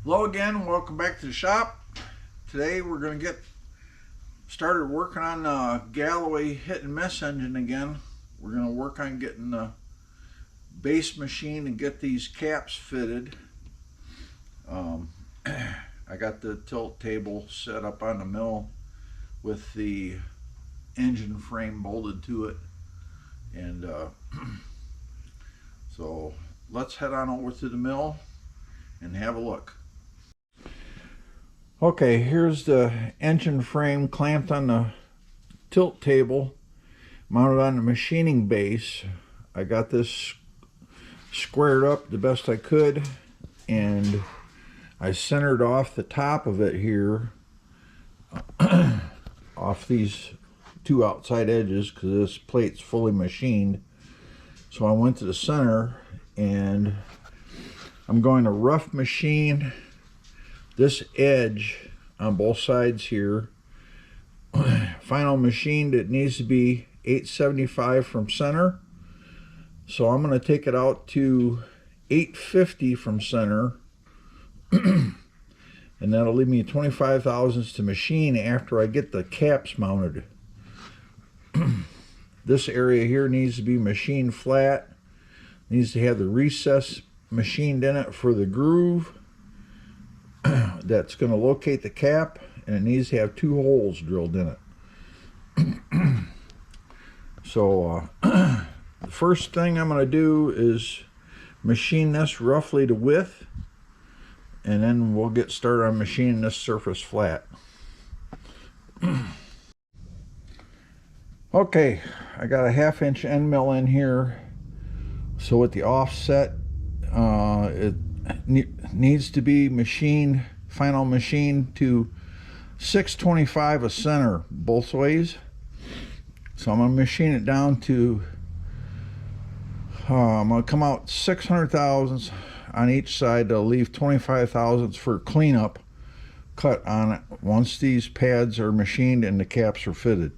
Hello again, welcome back to the shop. Today we're going to get started working on the Galloway hit and miss engine again. We're going to work on getting the base machine and get these caps fitted. I got the tilt table set up on the mill with the engine frame bolted to it, and so let's head on over to the mill and have a look. Okay, here's the engine frame clamped on the tilt table, mounted on the machining base. I got this squared up the best I could, and I centered off the top of it here, off these two outside edges, because this plate's fully machined. So I went to the center, and I'm going to rough machine this edge on both sides here. Final machined, it needs to be 875 from center. So I'm going to take it out to 850 from center. And that'll leave me 25 thousandths to machine after I get the caps mounted. This area here needs to be machined flat. Needs to have the recess machined in it for the groove that's going to locate the cap, and it needs to have 2 holes drilled in it. So the first thing I'm going to do is machine this roughly to width, and then we'll get started on machining this surface flat. Okay, I got a 1/2 inch end mill in here, so with the offset it needs to be machined, final machined to 625 a center both ways. So I'm going to machine it down to I'm going to come out 600 thousandths on each side to leave 25 thousandths for cleanup cut on it once these pads are machined and the caps are fitted.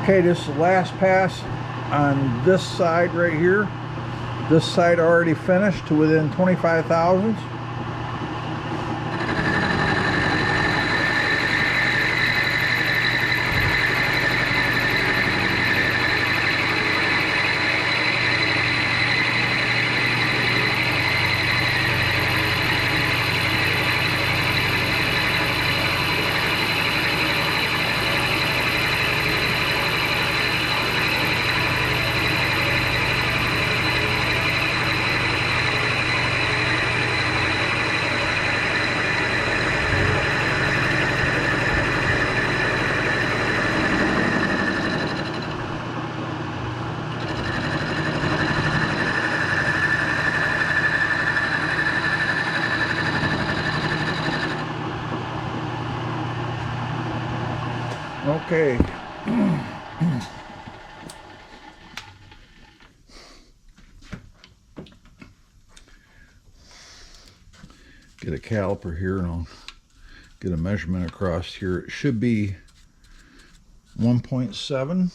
Okay, this is the last pass on this side right here. This side already finished to within 25 thousandths. Okay. Get a caliper here and I'll get a measurement across here. It should be 1.7.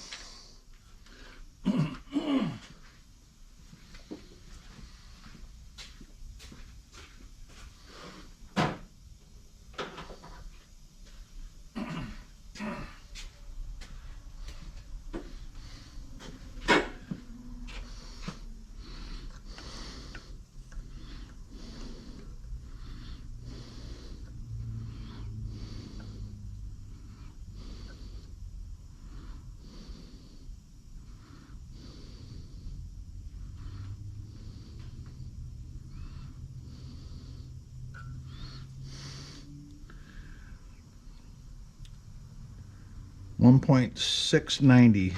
1.690.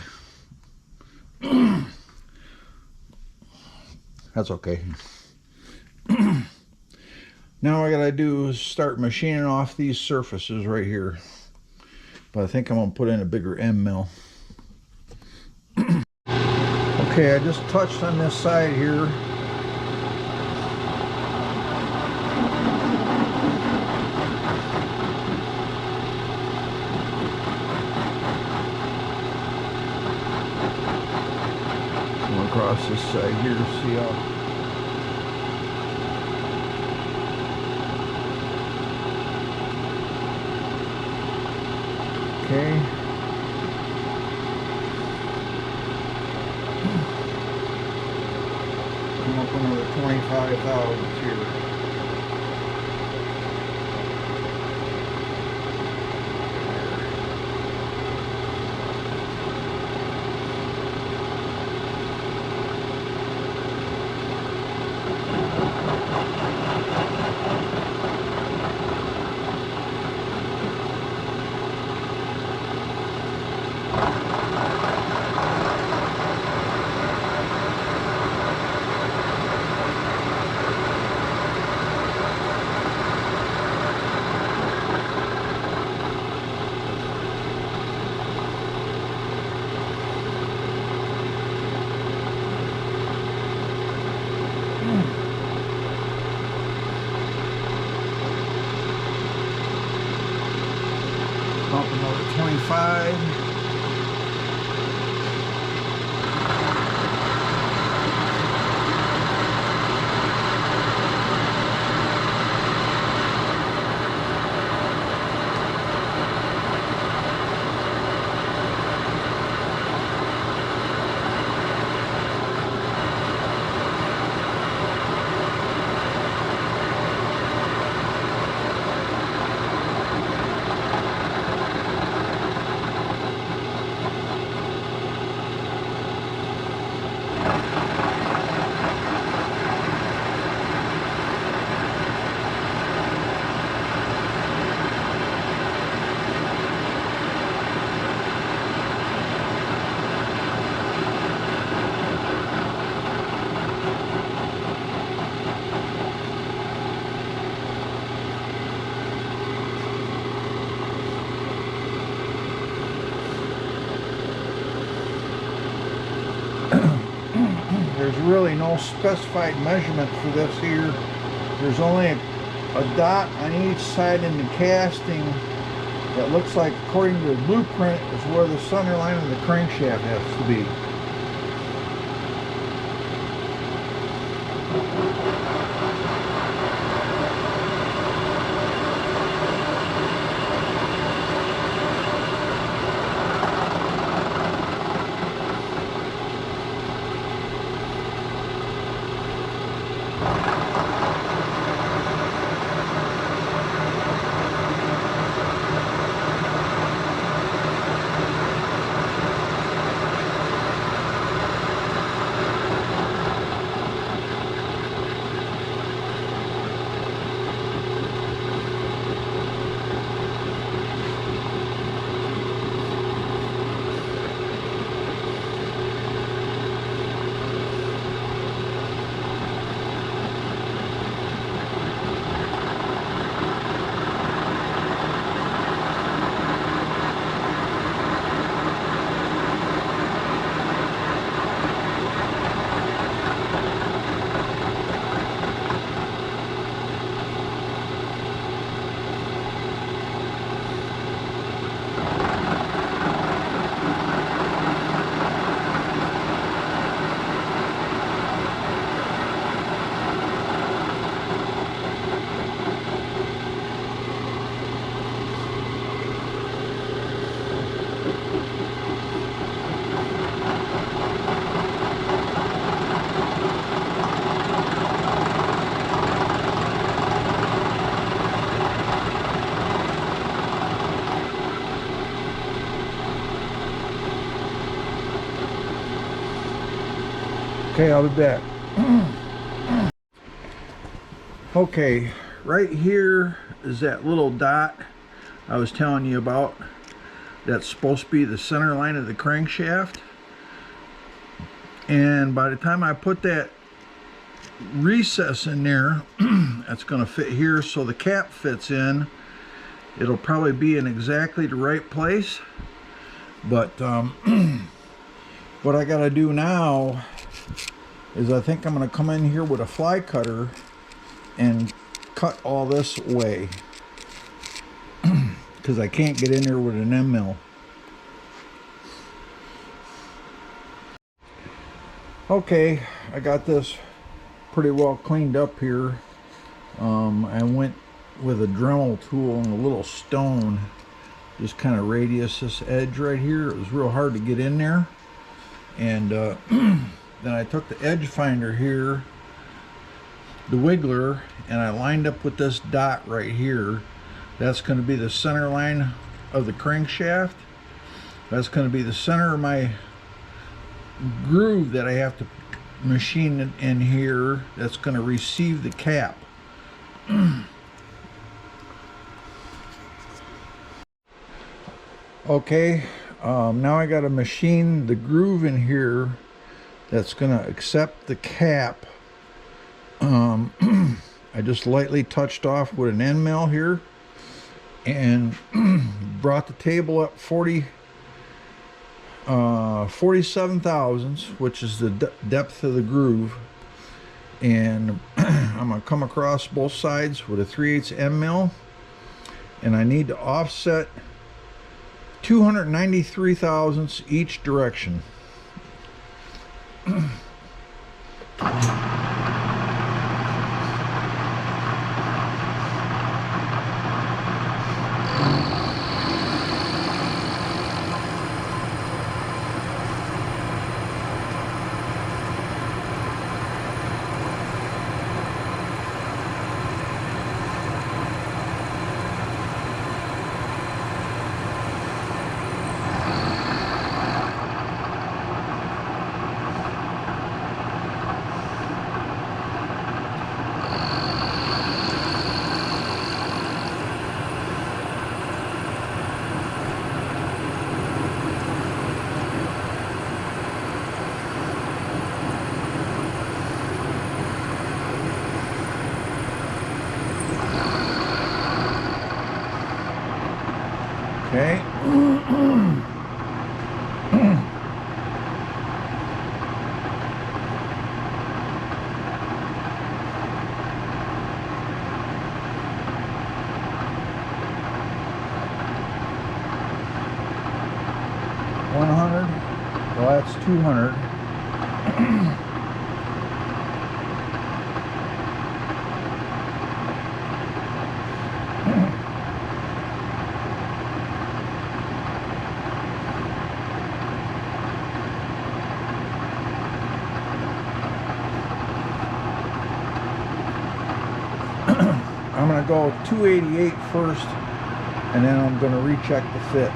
That's okay. Now what I gotta do is start machining off these surfaces right here. But I think I'm gonna put in a bigger end mill. Okay, I just touched on this side here. Across this side here, see how okay. Come up another 25 thousandths here. Bump another 25. There's really no specified measurement for this here. There's only a dot on each side in the casting It looks like, according to the blueprint, is where the center line of the crankshaft has to be. Okay, I'll be back. Okay, right here is that little dot I was telling you about. That's supposed to be the center line of the crankshaft. And by the time I put that recess in there, that's going to fit here so the cap fits in. It'll probably be in exactly the right place. But what I got to do now is I think I'm going to come in here with a fly cutter and cut all this away because I can't get in there with an end mill. Okay, I got this pretty well cleaned up here. I went with a Dremel tool and a little stone, just kind of radius this edge right here. It was real hard to get in there, and then I took the edge finder here, the wiggler, and I lined up with this dot right here. That's going to be the center line of the crankshaft. That's going to be the center of my groove that I have to machine in here. That's going to receive the cap. Okay, now I got to machine the groove in here that's going to accept the cap. I just lightly touched off with an end mill here and brought the table up 47 thousandths, which is the depth of the groove, and I'm going to come across both sides with a 3/8 end mill, and I need to offset 293 thousandths each direction. 200. I'm going to go 288 first, and then I'm going to recheck the fit.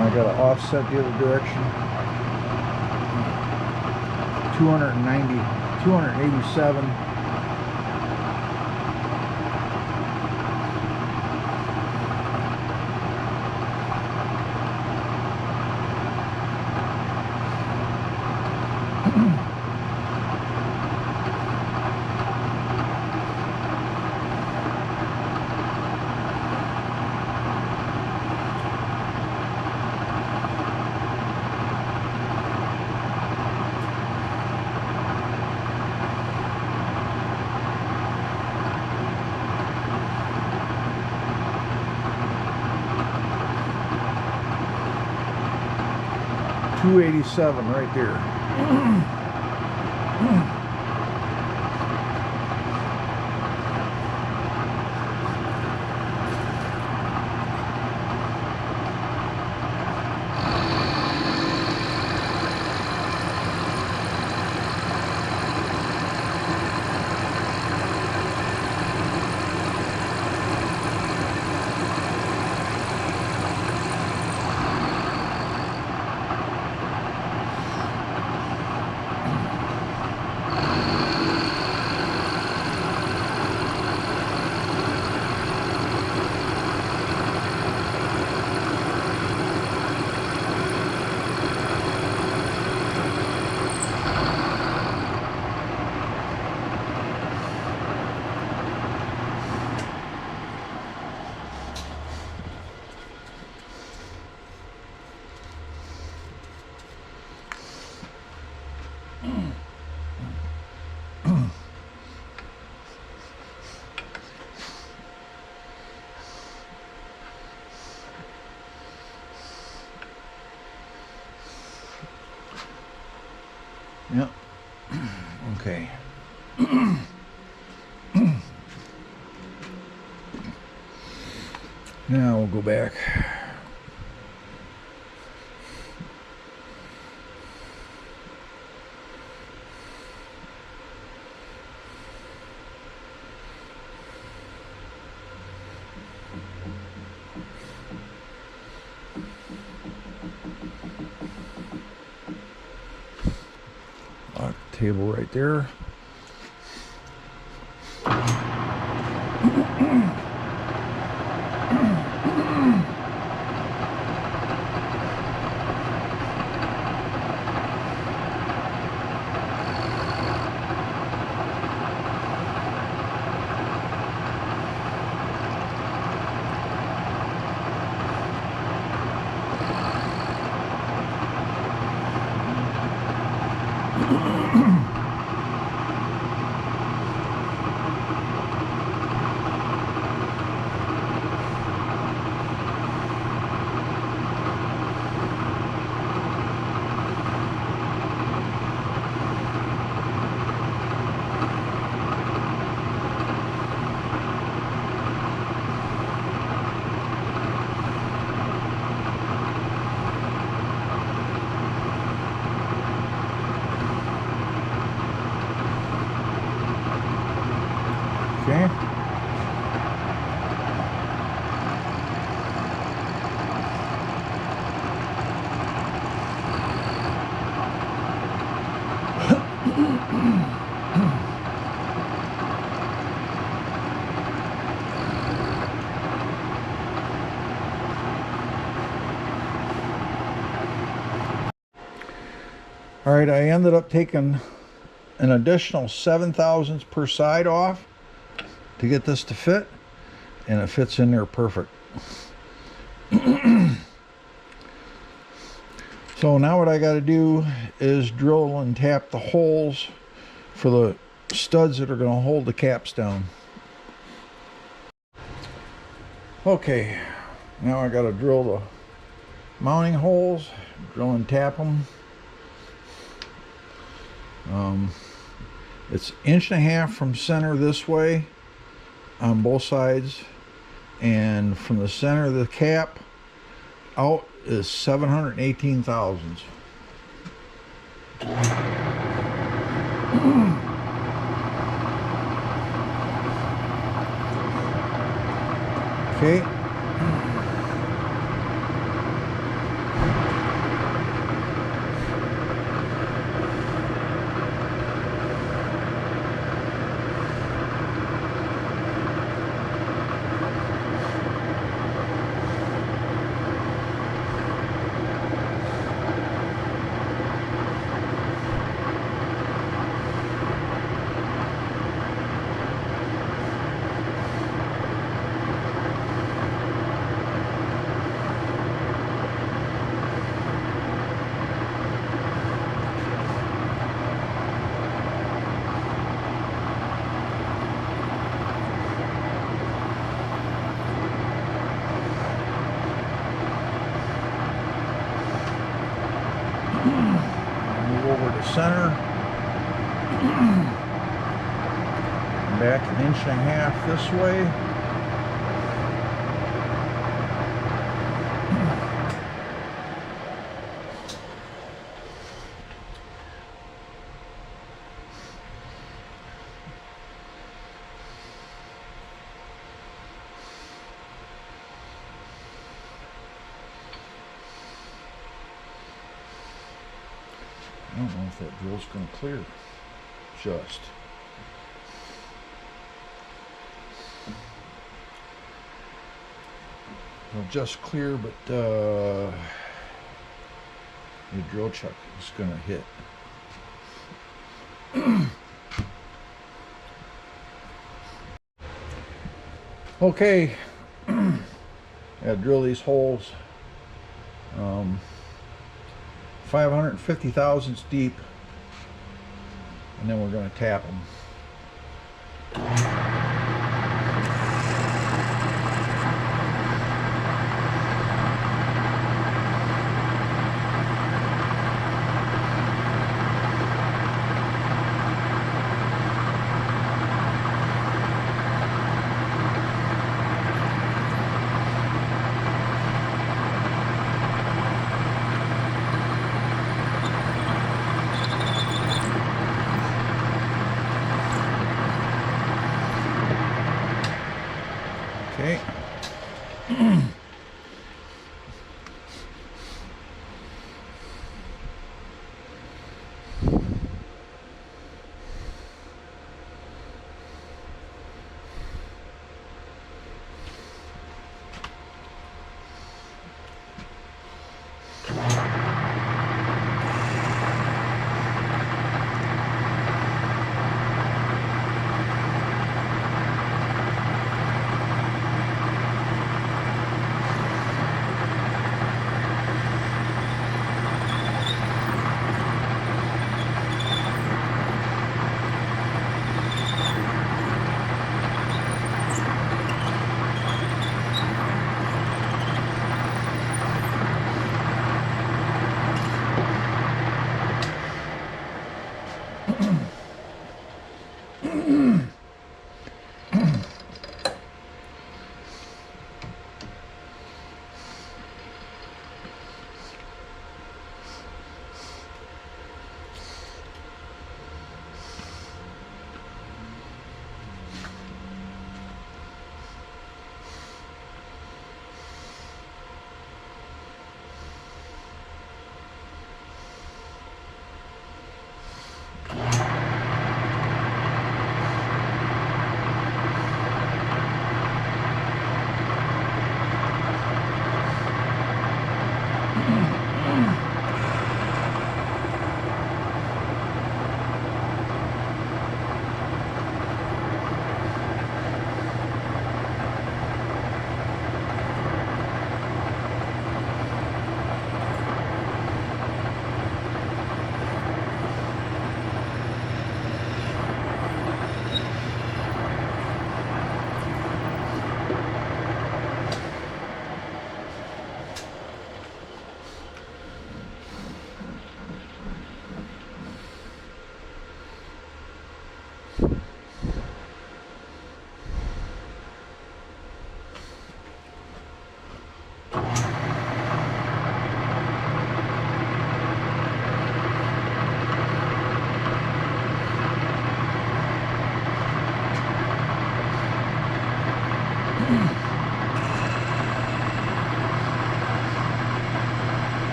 I got to offset the other direction. 290, 287. $287 right there. Yep. Okay. Now we'll go back. Lock the table right there. All right, I ended up taking an additional 7 thousandths per side off to get this to fit, and it fits in there perfect. So now what I got to do is drill and tap the holes for the studs that are going to hold the caps down. Okay, now I got to drill the mounting holes, drill and tap them. It's 1.5 inches from center this way on both sides, and from the center of the cap out is 718 thousandths. Okay. Move over to center. Back 1.5 inches this way. I don't know if that drill's going to clear. Just. It'll just clear, but the drill chuck is going to hit. Okay. I drill these holes 550 thousandths deep, and then we're going to tap them.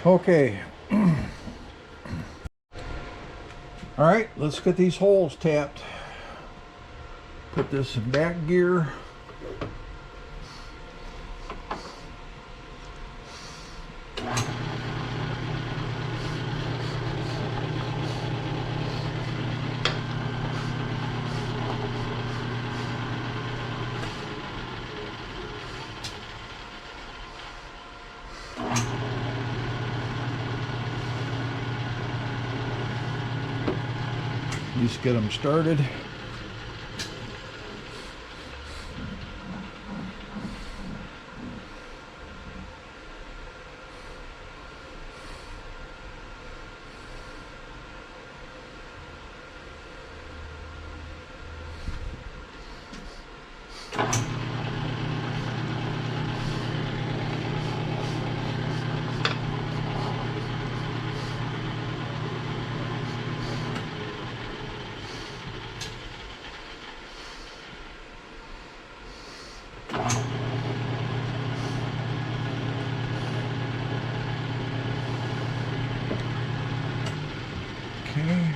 Okay. All right, let's get these holes tapped. Put this in back gear. Just get them started. Okay.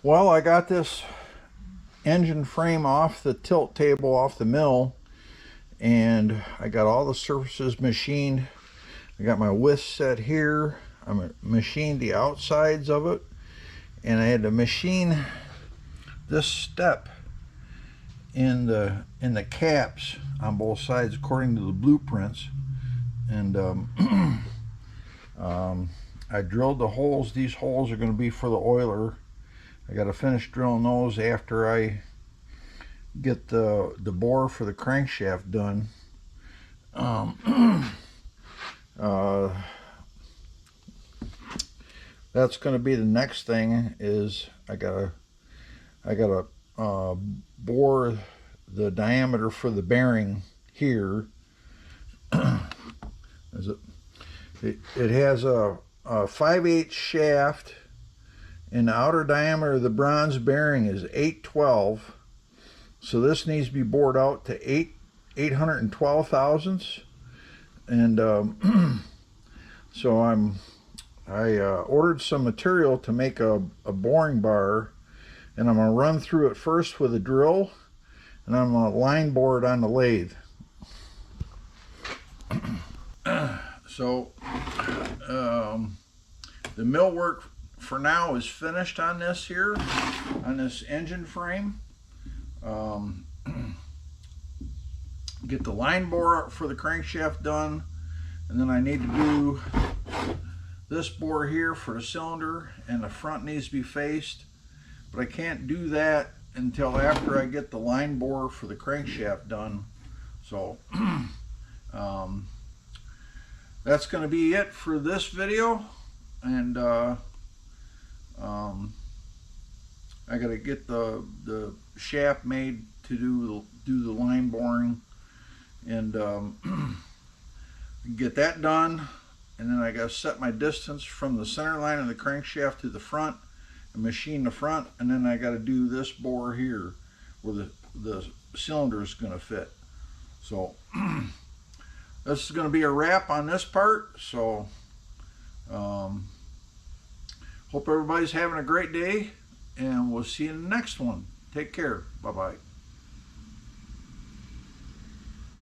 Well, I got this engine frame off the tilt table off the mill, and I got all the surfaces machined. I got my whisk set here. I machined the outsides of it, and I had to machine this step in the caps on both sides according to the blueprints. And I drilled the holes. These holes are going to be for the oiler. I got to finish drilling those after I get the bore for the crankshaft done. That's going to be the next thing. Is I gotta bore the diameter for the bearing here. It has a 5/8 shaft, and the outer diameter of the bronze bearing is 812. So this needs to be bored out to 812 thousandths. And so I ordered some material to make a boring bar, and I'm going to run through it first with a drill, and I'm going to line bore it on the lathe. So the mill work for now is finished on this here, on this engine frame. Get the line bore for the crankshaft done, and then I need to do this bore here for the cylinder, and the front needs to be faced, but I can't do that until after I get the line bore for the crankshaft done. So That's going to be it for this video, and I got to get the shaft made to do the line boring, and get that done, and then I got to set my distance from the center line of the crankshaft to the front and machine the front, and then I got to do this bore here where the cylinder is going to fit. So this is going to be a wrap on this part. So hope everybody's having a great day, and we'll see you in the next one. Take care. Bye-bye.